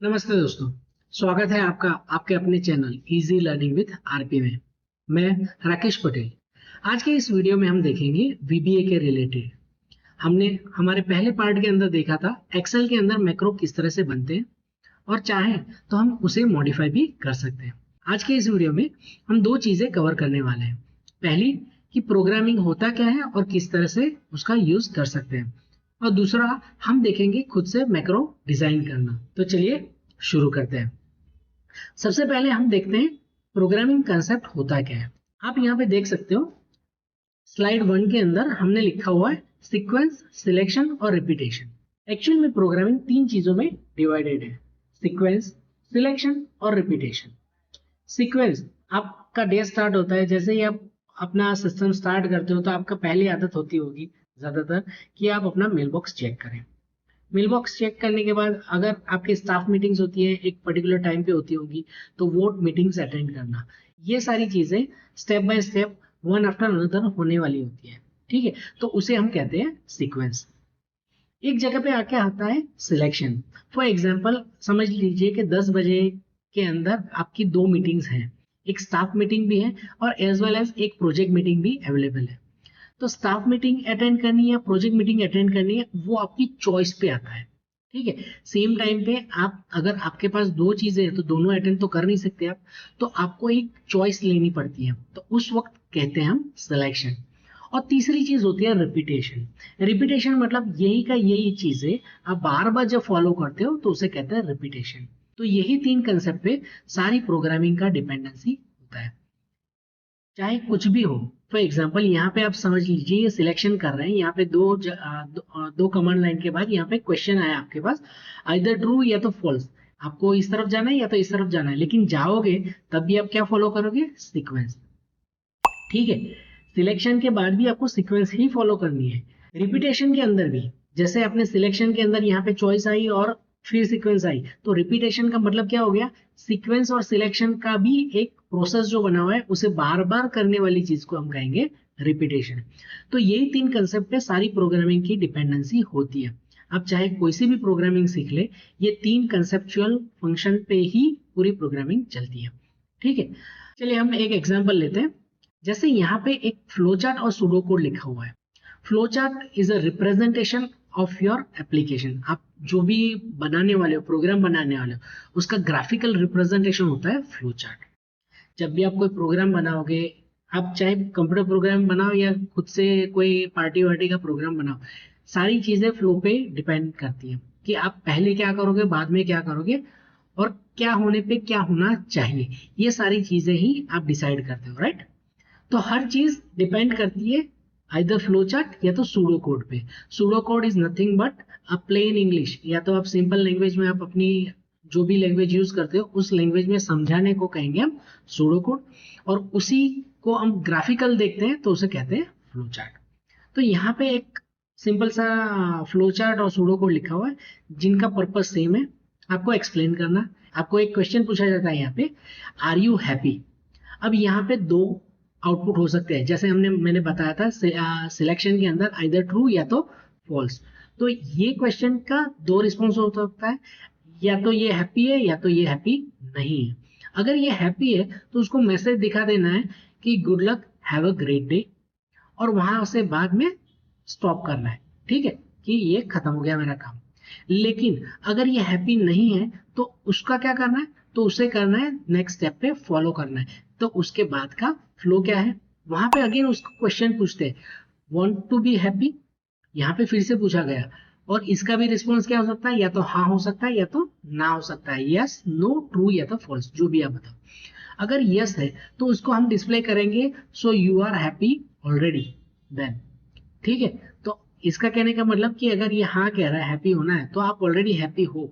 नमस्ते दोस्तों। स्वागत है आपका आपके अपने channel easy learning with RP में। मैं राकेश पटेल। आज के इस वीडियो में हम देखेंगे वीबीए के रिलेटेड। हमने हमारे पहले पार्ट के अंदर देखा था एक्सेल के अंदर मैक्रो किस तरह से बनते हैं और चाहे तो हम उसे मॉडिफाई भी कर सकते हैं। आज के इस वीडियो में हम दो चीजें कवर करने वाले हैं। पहली कि प्रोग्रामिंग होता क्या है और किस तरह से उसका यूज कर सकते हैं, और दूसरा हम देखेंगे खुद से मैक्रो डिजाइन करना। तो चलिए शुरू करते हैं। सबसे पहले हम देखते हैं प्रोग्रामिंग कंसेप्ट होता क्या है। आप यहाँ पे देख सकते हो स्लाइड 1 के अंदर हमने लिखा हुआ है सीक्वेंस, सिलेक्शन और रिपीटेशन। एक्चुअल में प्रोग्रामिंग तीन चीजों में डिवाइडेड है, सीक्वेंस, सिलेक्शन और रिपीटेशन। सीक्वेंस, आपका डे स्टार्ट होता है, जैसे ही आप अपना सिस्टम स्टार्ट करते हो तो आपका पहली आदत होती होगी ज्यादातर कि आप अपना मेल बॉक्स चेक करें। मेल बॉक्स चेक करने के बाद अगर आपकी स्टाफ मीटिंग्स होती है एक पर्टिकुलर टाइम पे होती होगी तो वो मीटिंग्स अटेंड करना, ये सारी चीजें step by step one after another होने वाली होती है। ठीक है, तो उसे हम कहते हैं सीक्वेंस। एक जगह पे आके आता है सिलेक्शन। फॉर एग्जाम्पल समझ लीजिए कि 10 बजे के अंदर आपकी दो मीटिंग्स हैं, एक स्टाफ मीटिंग भी है और एज वेल एज एक प्रोजेक्ट मीटिंग भी अवेलेबल है। तो स्टाफ मीटिंग अटेंड करनी है या प्रोजेक्ट मीटिंग अटेंड करनी है वो आपकी चॉइस पे आता है। ठीक है, सेम टाइम पे आप अगर आपके पास दो चीजें हैं तो दोनों अटेंड तो कर नहीं सकते आप, तो आपको एक चॉइस लेनी पड़ती है, तो उस वक्त कहते हैं हम सिलेक्शन। और तीसरी चीज होती है रिपीटेशन। रिपीटेशन मतलब यही का यही चीजें आप बार बार जब फॉलो करते हो तो उसे कहते हैं रिपीटेशन। तो यही तीन कंसेप्ट पे सारी प्रोग्रामिंग का डिपेंडेंसी होता है, चाहे कुछ भी हो। फॉर एग्जाम्पल यहाँ पे आप समझ लीजिए ये सिलेक्शन कर रहे हैं, यहाँ पे दो कमांड लाइन के बाद यहाँ पे क्वेश्चन आया आपके पास, आइदर ट्रू या तो फॉल्स। आपको इस तरफ जाना है या तो इस तरफ जाना है, लेकिन जाओगे तब भी आप क्या फॉलो करोगे, सीक्वेंस। ठीक है, सिलेक्शन के बाद भी आपको सीक्वेंस ही फॉलो करनी है। रिपीटेशन के अंदर भी जैसे आपने सिलेक्शन के अंदर यहाँ पे चॉइस आई और फिर सीक्वेंस आई, तो रिपीटेशन का मतलब क्या हो गया, सीक्वेंस और सिलेक्शन का भी एक प्रोसेस जो बना हुआ है उसे बार बार करने वाली चीज को हम कहेंगे रिपीटेशन। तो यही तीन कंसेप्ट पे सारी प्रोग्रामिंग की डिपेंडेंसी होती है। आप चाहे कोई सी भी प्रोग्रामिंग सीख ले, ये तीन कंसेप्चुअल फंक्शन पे ही पूरी प्रोग्रामिंग चलती है। ठीक है, चलिए हम एक एग्जांपल लेते हैं। जैसे यहाँ पे एक फ्लो चार्ट और सुडो कोड लिखा हुआ है। Flow chart is a representation of your application. आप जो भी बनाने वाले हो, प्रोग्राम बनाने वाले हो, उसका ग्राफिकल रिप्रेजेंटेशन होता है फ्लो चार्ट। जब भी आप कोई प्रोग्राम बनाओगे, आप चाहे कंप्यूटर प्रोग्राम बनाओ या खुद से कोई पार्टी वार्टी का प्रोग्राम बनाओ, सारी चीजें फ्लो पे डिपेंड करती हैं कि आप पहले क्या करोगे, बाद में क्या करोगे और क्या होने पे क्या होना चाहिए। ये सारी चीजें ही आप डिसाइड करते हो, राइट। तो हर चीज डिपेंड करती है आइदर फ्लो चार्ट या तो सूडो कोड पे। Pseudo code is nothing but a plain English, या तो आप सिंपल लैंग्वेज में आप अपनी जो भी लैंग्वेज यूज करते हो उस लैंग्वेज में समझाने को कहेंगे हम सूडो कोड, और उसी को हम ग्राफिकल देखते हैं तो उसे कहते हैं फ्लो चार्ट। तो यहाँ पे एक सिंपल सा फ्लो चार्ट और सूडो कोड लिखा हुआ है जिनका पर्पस सेम है, आपको एक्सप्लेन करना। आपको एक क्वेश्चन पूछा जाता है यहाँ पे, आर यू हैप्पी। अब यहाँ पे दो आउटपुट हो सकते हैं, जैसे मैंने बताया था सिलेक्शन के अंदर आइदर ट्रू या तो फॉल्स। तो ये क्वेश्चन का दो रिस्पॉन्स हो सकता है, या तो ये हैप्पी है या तो ये हैप्पी नहीं है। अगर ये हैप्पी है तो उसको मैसेज दिखा देना है कि good luck, have a great day, और वहां से बाद में स्टॉप करना है। ठीक है, कि ये खत्म हो गया मेरा काम। लेकिन अगर ये हैप्पी नहीं है तो उसका क्या करना है, तो उसे करना है नेक्स्ट स्टेप पे फॉलो करना है। तो उसके बाद का फ्लो क्या है, वहां पे अगेन उसको क्वेश्चन पूछते हैं, वांट टू बी हैप्पी। यहाँ पे फिर से पूछा गया, और इसका भी रिस्पॉन्स क्या हो सकता है, या तो हाँ हो सकता है या तो ना हो सकता है, यस, नो, ट्रू या तो फॉल्स, जो भी आप बताओ। अगर यस है तो उसको हम डिस्प्ले करेंगे so you are happy already, then. ठीक है, तो इसका कहने का मतलब कि अगर ये हाँ कह रहा है हैप्पी होना है तो आप ऑलरेडी हैप्पी हो,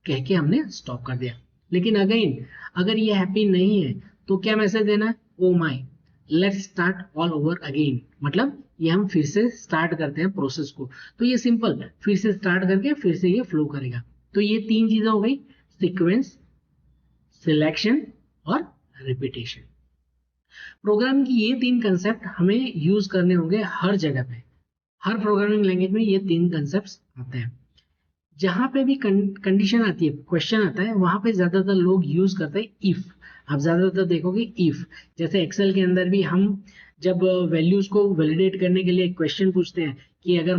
कह के हमने स्टॉप कर दिया। लेकिन अगेन अगर ये हैप्पी नहीं है तो क्या मैसेज देना है, oh my, let's start all over again. मतलब ये हम फिर से स्टार्ट करते हैं प्रोसेस को। तो ये सिंपल फिर से स्टार्ट करके फिर से ये फ्लो करेगा। तो ये तीन चीजें हो गई, सीक्वेंस, सिलेक्शन और रिपीटेशन। प्रोग्रामिंग की ये तीन कंसेप्ट हमें यूज करने होंगे हर जगह पे। हर प्रोग्रामिंग लैंग्वेज में ये तीन कंसेप्ट आते हैं। जहां पे भी कंडीशन आती है, क्वेश्चन आता है, वहां पे ज्यादातर लोग यूज करते हैं इफ। आप ज्यादातर देखोगे इफ। जैसे एक्सेल के अंदर भी हम जब वैल्यूज को वैलिडेट करने के लिए क्वेश्चन पूछते हैं कि अगर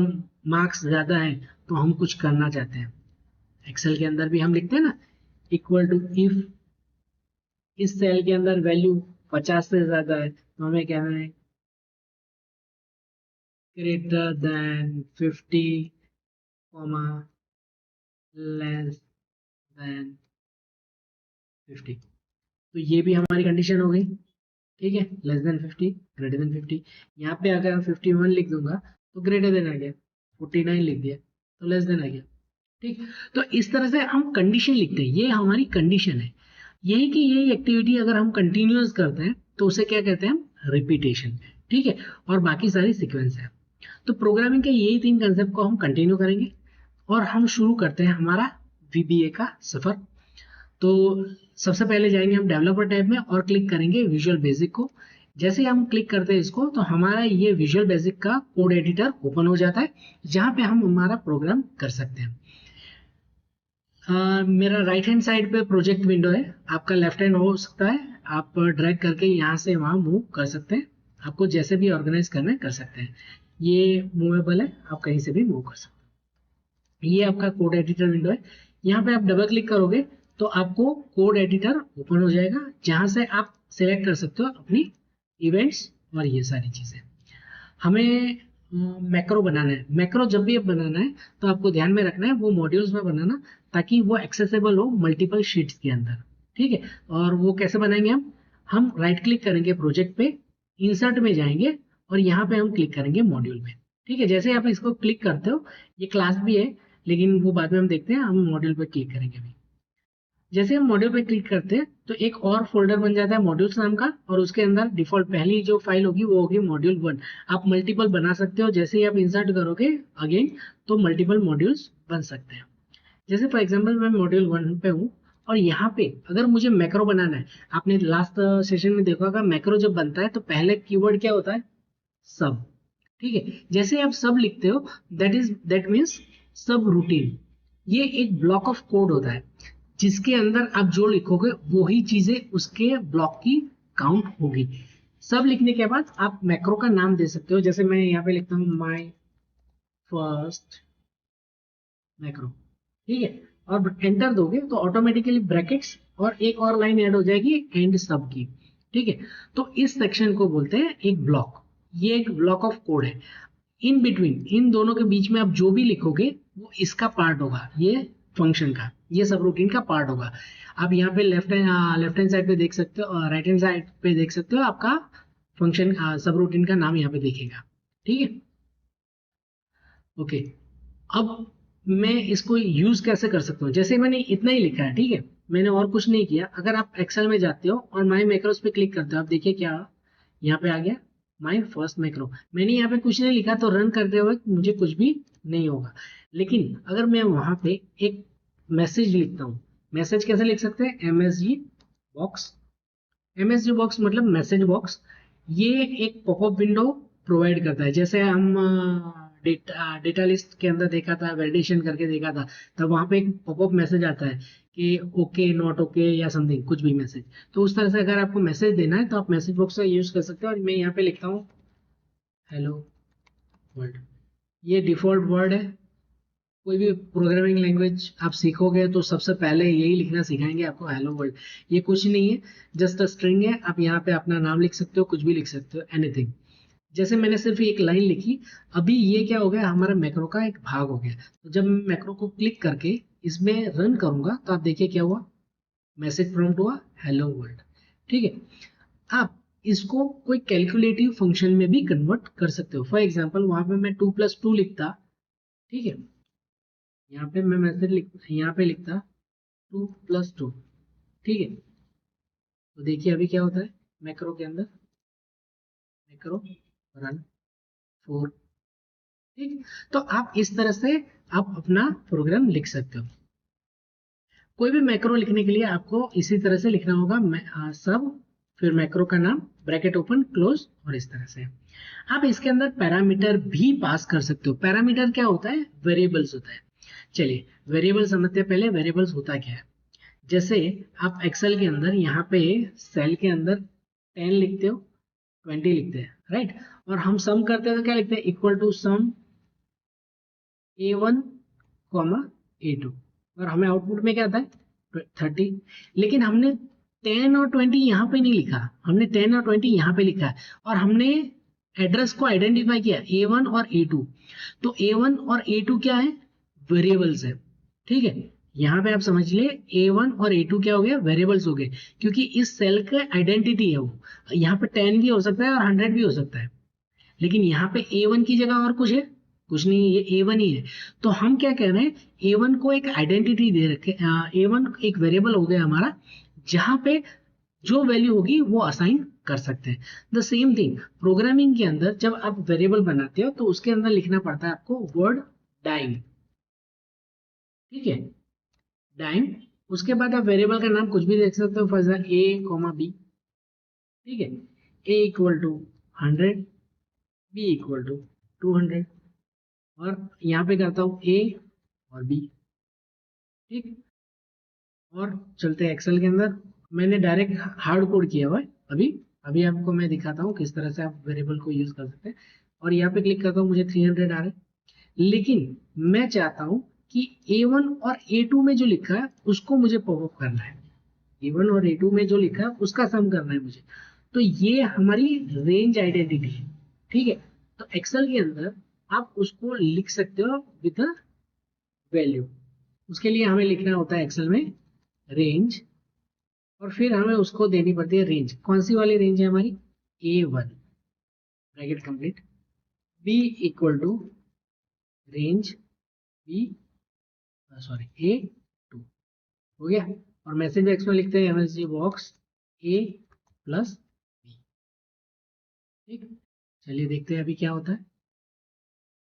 मार्क्स ज्यादा है तो हम कुछ करना चाहते हैं, एक्सेल के अंदर भी हम लिखते हैं ना, इक्वल टू इफ इस सेल के अंदर वैल्यू 50 से ज्यादा है तो हमें कहना है ग्रेटर देन 50, लेस देन 50। तो ये भी हमारी कंडीशन हो गई, ठीक है, लेस देन 50, ग्रेटर देन 50। यहाँ पे अगर 51 लिख दूंगा तो ग्रेटर देन आ गया, 49 लिख दिया तो लेस देन आ गया, ठीक। तो इस तरह से हम कंडीशन लिखते हैं, ये हमारी कंडीशन है। यही कि यही एक्टिविटी अगर हम कंटिन्यूअस करते हैं तो उसे क्या कहते हैं हम, रिपीटेशन, ठीक है। और बाकी सारी सीक्वेंस है। तो प्रोग्रामिंग के यही 3 कंसेप्ट को हम कंटिन्यू करेंगे और हम शुरू करते हैं हमारा वीबीए का सफर। तो सबसे पहले जाएंगे हम डेवलपर टैब में और क्लिक करेंगे विजुअल बेसिक को। जैसे ही हम क्लिक करते हैं इसको तो हमारा ये विजुअल बेसिक का कोड एडिटर ओपन हो जाता है, जहां पे हम हमारा प्रोग्राम कर सकते हैं। मेरा राइट हैंड साइड पे प्रोजेक्ट विंडो है, आपका लेफ्ट हैंड हो सकता है, आप ड्रैग करके यहाँ से वहाँ मूव कर सकते हैं, आपको जैसे भी ऑर्गेनाइज करना है कर सकते हैं। ये मूवेबल है, आप कहीं से भी मूव कर सकते हैं। ये आपका कोड एडिटर विंडो है, यहाँ पे आप डबल क्लिक करोगे तो आपको कोड एडिटर ओपन हो जाएगा, जहां से आप सिलेक्ट कर सकते हो अपनी इवेंट्स और ये सारी चीजें। हमें मैक्रो बनाना है, मैक्रो जब भी बनाना है तो आपको ध्यान में रखना है वो मॉड्यूल्स में बनाना, ताकि वो एक्सेसिबल हो मल्टीपल शीट्स के अंदर, ठीक है। और वो कैसे बनाएंगे हम राइट क्लिक करेंगे प्रोजेक्ट पे, इंसर्ट में जाएंगे और यहाँ पे हम क्लिक करेंगे मॉड्यूल में, ठीक है। जैसे आप इसको क्लिक करते हो, ये क्लास भी है लेकिन वो बाद में हम देखते हैं, हम मॉड्यूल पे क्लिक करेंगे अभी। जैसे हम मॉड्यूल पे क्लिक करते हैं तो एक और फोल्डर बन जाता है मॉड्यूल्स नाम का, और उसके अंदर डिफॉल्ट पहली जो फाइल होगी वो होगी मॉड्यूल 1। आप मल्टीपल बना सकते हो, जैसे ही आप इंसर्ट करोगे अगेन तो मल्टीपल मॉड्यूल्स बन सकते हैं। जैसे फॉर एग्जांपल मैं मॉड्यूल 1 पे हूँ और यहाँ पे अगर मुझे मैक्रो बनाना है, आपने लास्ट सेशन में देखा होगा मैक्रो जब बनता है तो पहले कीवर्ड क्या होता है, सब, ठीक है। जैसे आप सब लिखते हो दैट मीन्स सब रूटीन। ये एक ब्लॉक ऑफ कोड होता है जिसके अंदर आप जो लिखोगे वही चीजें उसके ब्लॉक की काउंट होगी। सब लिखने के बाद आप मैक्रो का नाम दे सकते हो, जैसे मैं यहाँ पे लिखता हूँ माय फर्स्ट मैक्रो, ठीक है। और एंटर दोगे तो ऑटोमेटिकली ब्रैकेट्स और एक और लाइन ऐड हो जाएगी एंड सब की, ठीक है। तो इस सेक्शन को बोलते हैं एक ब्लॉक, ये एक ब्लॉक ऑफ कोड है। इन बिटवीन, इन दोनों के बीच में आप जो भी लिखोगे वो इसका पार्ट होगा, ये फंक्शन का, ये सब रूटीन का पार्ट होगा। आप यहाँ पे लेफ्ट हैंड साइड पे देख सकते हो और राइट हैंड साइड पे देख सकते हो, आपका फंक्शन सब रूटीन का नाम यहाँ पे दिखेगा, ठीक है। ओके, अब मैं इसको यूज कैसे कर सकता हूँ, जैसे मैंने इतना ही लिखा है, ठीक है, मैंने और कुछ नहीं किया। अगर आप एक्सेल में जाते हो और माई मैक्रोस पे क्लिक करते हो, आप देखिए क्या यहाँ पे आ गया, माई फर्स्ट मैक्रो। मैंने यहाँ पे कुछ नहीं लिखा तो रन करते हुए मुझे कुछ भी नहीं होगा। लेकिन अगर मैं वहां पे एक मैसेज लिखता हूँ, मैसेज कैसे लिख सकते हैं, MSG बॉक्स। MSG बॉक्स मतलब मैसेज बॉक्स। ये एक पॉपअप विंडो प्रोवाइड करता है, जैसे हम डेटा लिस्ट के अंदर देखा था, वैलिडेशन करके देखा था, तब वहां पे एक पॉपअप मैसेज आता है कि ओके, नॉट ओके या समथिंग, कुछ भी मैसेज। तो उस तरह से अगर आपको मैसेज देना है तो आप मैसेज बॉक्स का यूज कर सकते हो। और मैं यहाँ पे लिखता हूँ हेलो वर्ल्ड, ये डिफॉल्ट वर्ड है। कोई भी प्रोग्रामिंग लैंग्वेज आप सीखोगे तो सबसे पहले यही लिखना सिखाएंगे आपको, हेलो वर्ल्ड। ये कुछ नहीं है, जस्ट अ स्ट्रिंग है। आप यहाँ पे अपना नाम लिख सकते हो, कुछ भी लिख सकते हो, एनीथिंग। जैसे मैंने सिर्फ एक लाइन लिखी, अभी ये क्या हो गया, हमारा मैक्रो का एक भाग हो गया। तो जब मैं मैक्रो को क्लिक करके इसमें रन करूंगा तो आप देखिए क्या हुआ, मैसेज प्रॉम्प्ट हुआ हेलो वर्ल्ड, ठीक है। आप इसको कोई कैलकुलेटिव फंक्शन में भी कन्वर्ट कर सकते हो। फॉर एग्जाम्पल वहां पे मैं 2+2 लिखता, ठीक है, यहाँ पे मैं मैसेज यहाँ पे लिखता 2+2, ठीक है। तो देखिए अभी क्या होता है मैक्रो के अंदर, मैक्रो रन 4, ठीक। तो आप इस तरह से आप अपना प्रोग्राम लिख सकते हो। कोई भी मैक्रो लिखने के लिए आपको इसी तरह से लिखना होगा, सब फिर मैक्रो का नाम, ब्रैकेट ओपन क्लोज, और इस तरह से। आप इसके अंदर पैरामीटर भी पास कर सकते हो। पैरामीटर क्या होता है, वेरिएबल्स होता है। चलिए वेरिएबल समझते हैं। पहले वेरिएबल्स होता क्या है। जैसे आप एक्सेल के अंदर यहाँ पे सेल के अंदर 10 लिखते हो, 20 लिखते हैं, राइट। और हम सम करते हैं तो क्या लिखते हैं, equal to some A1 comma A2, और हमें आउटपुट में क्या आता है 30। लेकिन हमने 10 और 20 यहाँ पे नहीं लिखा, हमने 10 और 20 यहाँ पे लिखा है, और हमने एड्रेस को आइडेंटिफाई किया A1 और A2। तो A1 और A2 क्या है, वेरिएबल्स है, ठीक है। यहाँ पे आप समझ लिए A1 और A2 क्या हो गया, वेरिएबल्स हो गए, क्योंकि इस सेल का आइडेंटिटी है वो। यहाँ पे 10 भी हो सकता है और 100 भी हो सकता है, लेकिन यहाँ पे A1 की जगह और कुछ है, कुछ नहीं, ये A1 ही है। तो हम क्या कह रहे हैं, A1 को एक आइडेंटिटी दे रखे, A1 एक वेरिएबल हो गया हमारा, जहां पे जो वैल्यू होगी वो असाइन कर सकते हैं। द सेम थिंग प्रोग्रामिंग के अंदर जब आप वेरिएबल बनाते हो तो उसके अंदर लिखना पड़ता है आपको वर्ड डाइम, ठीक है, डाइम। उसके बाद आप वेरिएबल का नाम कुछ भी देख सकते हो, फॉर एग्जाम्पल A, B, ठीक है। A equal to 100, B equal to 200, और यहाँ पे करता हूँ A और B, ठीक। और चलते हैं एक्सेल के अंदर। मैंने डायरेक्ट हार्ड कोड किया हुआ है अभी। अभी आपको मैं दिखाता हूँ किस तरह से आप वेरिएबल को यूज कर सकते हैं। और यहाँ पे क्लिक करता हूँ, मुझे 300 आ रहा है, लेकिन मैं चाहता हूँ कि A1 और A2 में जो लिखा है उसको मुझे पॉपअप करना है। A1 और A2 में जो लिखा है उसका सम करना है मुझे। तो ये हमारी रेंज आइडेंटिटी है, ठीक है। तो एक्सेल के अंदर आप उसको लिख सकते हो विद वैल्यू। उसके लिए हमें लिखना होता है एक्सेल में रेंज, और फिर हमें उसको देनी पड़ती है रेंज। कौन सी वाली रेंज है हमारी, A1 bracket complete, B equal to range B, sorry A2, हो गया। और मैसेज बॉक्स में लिखते हैं MSG box A plus B, ठीक। चलिए देखते हैं अभी क्या होता है।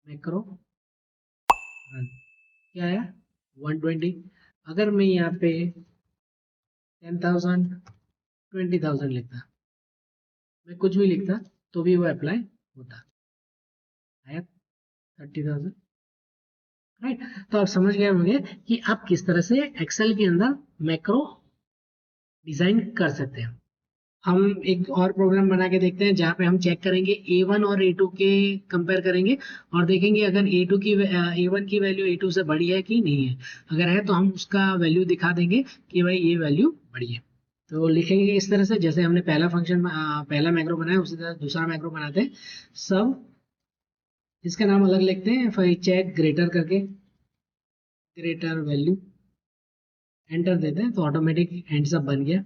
मैक्रो रन, क्या आया 120। अगर मैं यहाँ पे 10,000 20,000 लिखता, मैं कुछ भी लिखता तो भी वो अप्लाई होता, आया 30,000, राइट। तो आप समझ गए होंगे कि आप किस तरह से एक्सेल के अंदर मैक्रो डिजाइन कर सकते हैं। हम एक और प्रोग्राम बना के देखते हैं जहाँ पे हम चेक करेंगे A1 और A2 के कंपेयर करेंगे, और देखेंगे अगर A1 की वैल्यू A2 से बड़ी है कि नहीं है। अगर है तो हम उसका वैल्यू दिखा देंगे कि भाई ये वैल्यू बड़ी है। तो लिखेंगे इस तरह से, जैसे हमने पहला फंक्शन पहला मैक्रो बनाया उसी तरह दूसरा मैक्रो बनाते हैं। सब इसका नाम अलग लिखते हैं, फिर चेक ग्रेटर करके ग्रेटर वैल्यू एंटर देते हैं तो ऑटोमेटिक एंड सब बन गया।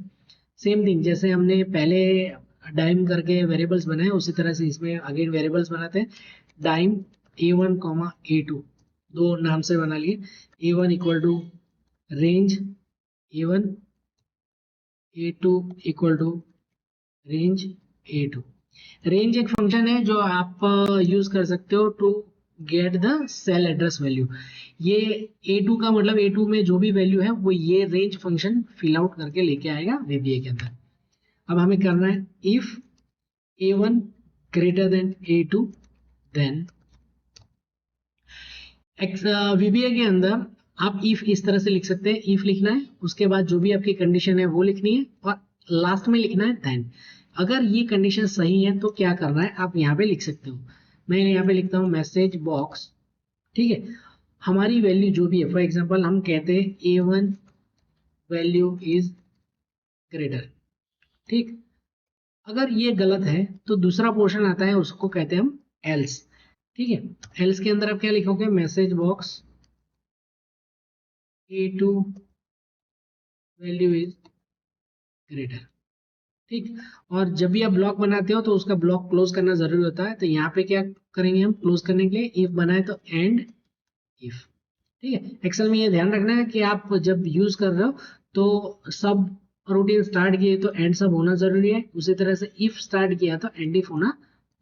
सेम थिंग जैसे हमने पहले डाइम करके वेरिएबल्स बनाए उसी तरह से इसमें अगेन वेरिएबल्स बनाते हैं। डाइम A1 कॉमा A2 दो नाम से बना लिए। A1 equal to range A1, A2 equal to range A2। Range एक फंक्शन है जो आप यूज कर सकते हो to get the cell address value. ये A2 का मतलब A2 में जो भी वैल्यू है वो ये रेंज फंक्शन फिल आउट करके लेके आएगा VBA के अंदर। अब हमें करना है if A1 greater than A2 then VBA के अंदर आप इफ इस तरह से लिख सकते हैं। इफ लिखना है, उसके बाद जो भी आपकी कंडीशन है वो लिखनी है, और लास्ट में लिखना है देन। अगर ये कंडीशन सही है तो क्या करना है आप यहाँ पे लिख सकते हो। मैं यहाँ पे लिखता हूँ मैसेज बॉक्स, ठीक है। हमारी वैल्यू जो भी है, फॉर एग्जांपल हम कहते हैं A1 वैल्यू इज ग्रेटर, ठीक। अगर ये गलत है तो दूसरा पोर्शन आता है, उसको कहते हैं हम एल्स, ठीक है। एल्स के अंदर आप क्या लिखोगे, message box A2 value is greater, ठीक। और जब भी आप ब्लॉक बनाते हो तो उसका ब्लॉक क्लोज करना जरूरी होता है। तो यहाँ पे क्या करेंगे हम क्लोज करने के लिए, इफ बनाए तो एंड इफ, ठीक है। एक्सेल में ये ध्यान रखना है कि आप जब यूज कर रहे हो तो सब रूटीन स्टार्ट किए तो एंड सब होना जरूरी है, उसी तरह से इफ स्टार्ट किया तो एंड इफ होना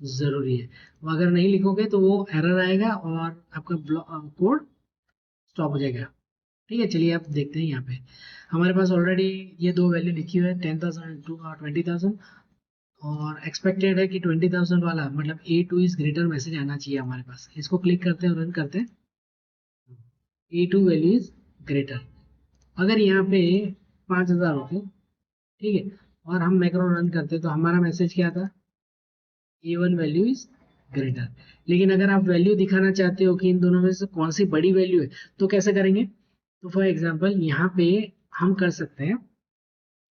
जरूरी है। वो अगर नहीं लिखोगे तो वो एरर आएगा और आपका कोड स्टॉप हो जाएगा, ठीक है। चलिए आप देखते हैं यहाँ पे हमारे पास ऑलरेडी ये दो वैल्यू लिखी हुई है 10,000 और 20,000, और एक्सपेक्टेड है कि 20,000 वाला मतलब A2 इज ग्रेटर मैसेज आना चाहिए हमारे पास। इसको क्लिक करते हैं और रन करते हैं। A2 value is greater. अगर यहाँ पे 5000 होते, ठीक है, और हम मैक्रो रन करते तो हमारा मैसेज क्या था, A1 वैल्यू इज ग्रेटर। लेकिन अगर आप वैल्यू दिखाना चाहते हो कि इन दोनों में से कौन सी बड़ी वैल्यू है, तो कैसे करेंगे? तो फॉर एग्जांपल यहाँ पे हम कर सकते हैं,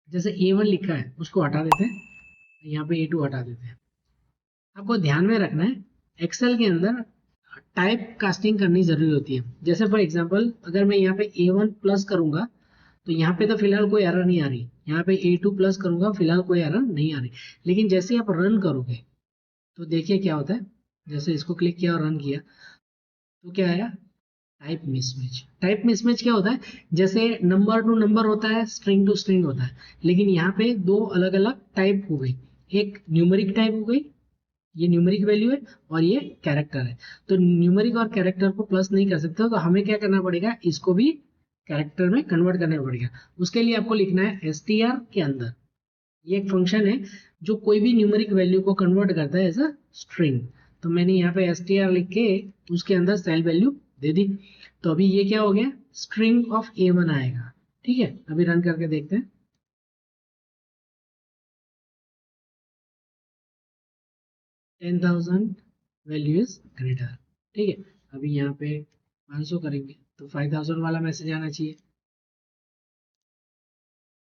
जैसे A1 लिखा है उसको हटा देते हैं, यहाँ पे A2 हटा देते हैं। आपको ध्यान में रखना है, एक्सेल के अंदर टाइप कास्टिंग करनी जरूरी होती है। जैसे फॉर एग्जांपल अगर मैं यहाँ पे A1 प्लस करूंगा तो यहाँ पे तो फिलहाल कोई एरर नहीं आ रही, यहाँ पे A2 प्लस करूंगा फिलहाल कोई एरर नहीं आ रही। लेकिन जैसे आप रन करोगे तो देखिए क्या होता है, जैसे इसको क्लिक किया और रन किया तो क्या आया, टाइप मिसमैच। टाइप मिसमैच क्या होता है, जैसे नंबर टू नंबर होता है, स्ट्रिंग टू स्ट्रिंग होता है, लेकिन यहाँ पे दो अलग अलग टाइप हो गई, एक न्यूमेरिक टाइप हो गई, ये न्यूमेरिक वैल्यू है, और ये कैरेक्टर है। तो न्यूमेरिक और कैरेक्टर को प्लस नहीं कर सकते हो, तो हमें क्या करना पड़ेगा, इसको भी कैरेक्टर में कन्वर्ट करना पड़ेगा। उसके लिए आपको लिखना है str के अंदर, ये एक फंक्शन है जो कोई भी न्यूमेरिक वैल्यू को कन्वर्ट करता है एज अ स्ट्रिंग। तो मैंने यहाँ पे str लिख के उसके अंदर सेल वैल्यू दे दी, तो अभी ये क्या हो गया, स्ट्रिंग ऑफ A1 आएगा। ठीक है, अभी रन करके देखते हैं। 10,000 वैल्यू इज ग्रेटर। ठीक है, अभी यहाँ पे 500 करेंगे तो 5000 वाला मैसेज आना चाहिए,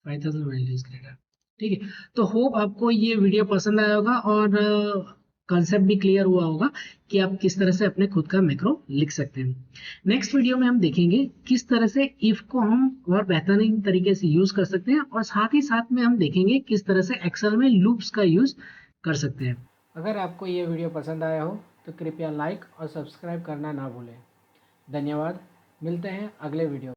5000 वैल्यू इज ग्रेटर। ठीक है, तो होप आपको ये वीडियो पसंद आया होगा और कंसेप्ट भी क्लियर हुआ होगा कि आप किस तरह से अपने खुद का मैक्रो लिख सकते हैं। नेक्स्ट वीडियो में हम देखेंगे किस तरह से इफ को हम और बेहतरीन तरीके से यूज कर सकते हैं, और साथ ही साथ में हम देखेंगे किस तरह से एक्सेल में लूप्स का यूज कर सकते हैं। अगर आपको ये वीडियो पसंद आया हो तो कृपया लाइक और सब्सक्राइब करना ना भूलें। धन्यवाद, मिलते हैं अगले वीडियो।